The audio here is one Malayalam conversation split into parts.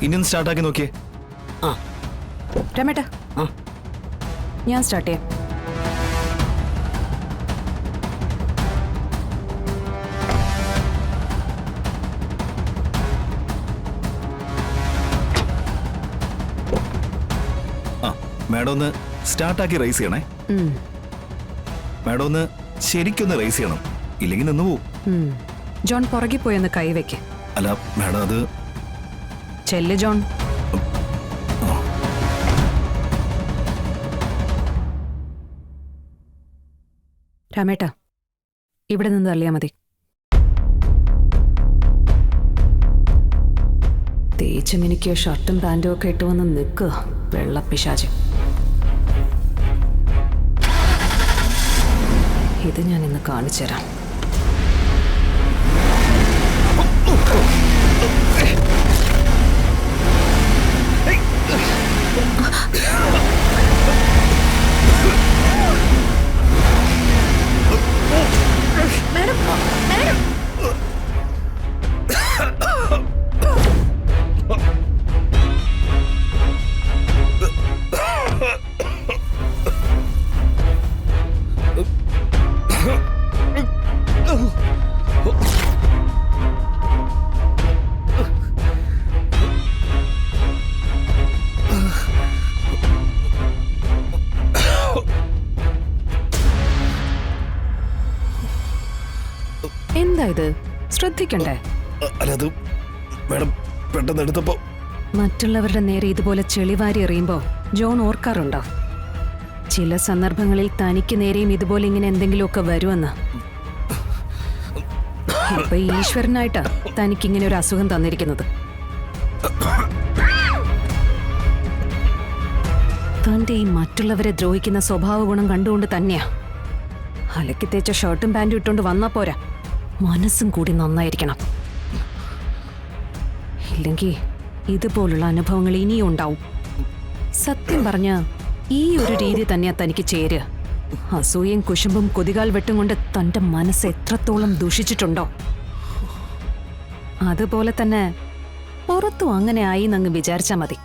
ഇനിയൊന്ന് സ്റ്റാർട്ടാക്കി നോക്കിയേ. ആ രമേട്ടാ, ആ ഞാൻ സ്റ്റാർട്ട് ചെയ്യാം. ആ മാഡം ഒന്ന് സ്റ്റാർട്ടാക്കി റേസ് ചെയ്യണേ. മാഡം ഒന്ന് ശരിക്കൊന്ന് റേസ് ചെയ്യണം, ഇല്ലെങ്കിൽ നിന്ന് പോവും. ജോൺ പുറകെ പോയെന്ന് കൈവയ്ക്ക്. അല്ല മാഡം, അത് ചെല്ല് ജോൺ. രാമേട്ടാ, ഇവിടെ നിന്ന് തള്ളിയാ മതി. തേച്ച് മിനിക്ക് ഷർട്ടും പാൻറ്റും ഒക്കെ ഇട്ട് വന്ന് നിൽക്കുക വെള്ളപ്പിശാചി. ഇത് ഞാൻ ഇന്ന് കാണിച്ചു തരാം. എന്താ ഇത്? ശ്രദ്ധിക്കണ്ടേ? അല്ല അത് മാഡം പെട്ടെന്ന് എടുത്തപ്പോ. മറ്റുള്ളവരുടെ നേരെ ഇതുപോലെ ചെളിവാരി എറിയുമ്പോ ജോൺ ഓർക്കാറുണ്ടോ ചില സന്ദർഭങ്ങളിൽ തനിക്ക് നേരെയും ഇതുപോലെ ഇങ്ങനെ എന്തെങ്കിലുമൊക്കെ വരുമെന്ന്? ഇപ്പൊ ഈശ്വരനായിട്ടാ തനിക്കിങ്ങനെ ഒരു അസുഖം തന്നിരിക്കുന്നത്. തന്റെ ഈ മറ്റുള്ളവരെ ദ്രോഹിക്കുന്ന സ്വഭാവ ഗുണം കണ്ടുകൊണ്ട് തന്നെയാ അലക്കി തേച്ച ഷർട്ടും പാൻറ്റും ഇട്ടുകൊണ്ട് വന്നാ പോരാ, മനസ്സും കൂടി നന്നായിരിക്കണം. ഇല്ലെങ്കിൽ ഇതുപോലുള്ള അനുഭവങ്ങൾ ഇനിയും ഉണ്ടാവും. സത്യം പറഞ്ഞ ഈ ഒരു രീതി തന്നെയാ തനിക്ക് ചേരുക. അസൂയയും കുശുമ്പും കൊതികാൽ വെട്ടും കൊണ്ട് തന്റെ മനസ്സ് എത്രത്തോളം ദൂഷിച്ചിട്ടുണ്ടോ അതുപോലെ തന്നെ പുറത്തും അങ്ങനെ ആയി എന്നങ്ങ് വിചാരിച്ചാ മതി.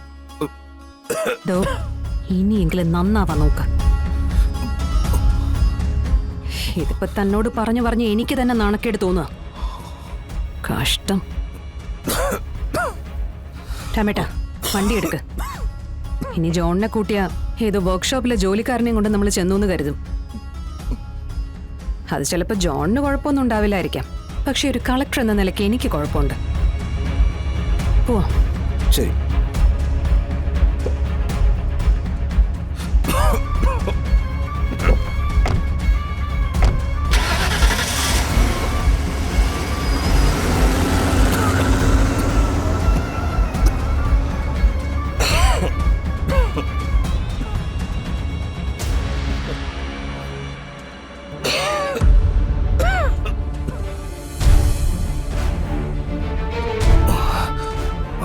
ഇനിയെങ്കിലും നന്നാവാ നോക്ക. ഇതിപ്പോ തന്നോട് പറഞ്ഞു പറഞ്ഞ് എനിക്ക് തന്നെ നാണക്കേട് തോന്നുക. കഷ്ടം. രാമേട്ടാ, വണ്ടി എടുക്ക്. ഇനി ജോണിനെ കൂട്ടിയ ഏതോ വർക്ക്ഷോപ്പിലെ ജോലിക്കാരനെയും കൊണ്ട് നമ്മൾ ചെന്നു കരുതും. അത് ചിലപ്പോൾ ജോണിന് കുഴപ്പമൊന്നും ഉണ്ടാവില്ലായിരിക്കാം, പക്ഷെ ഒരു കളക്ടർ എന്ന നിലയ്ക്ക് എനിക്ക് കുഴപ്പമുണ്ട്. പോവാ. ശരി.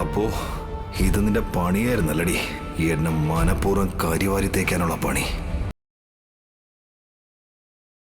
അപ്പോ ഇത് നിന്റെ പണിയായിരുന്നല്ലടി, എന്നെ മനഃപൂർവ്വം കരിവാരി തേക്കാനുള്ള പണി.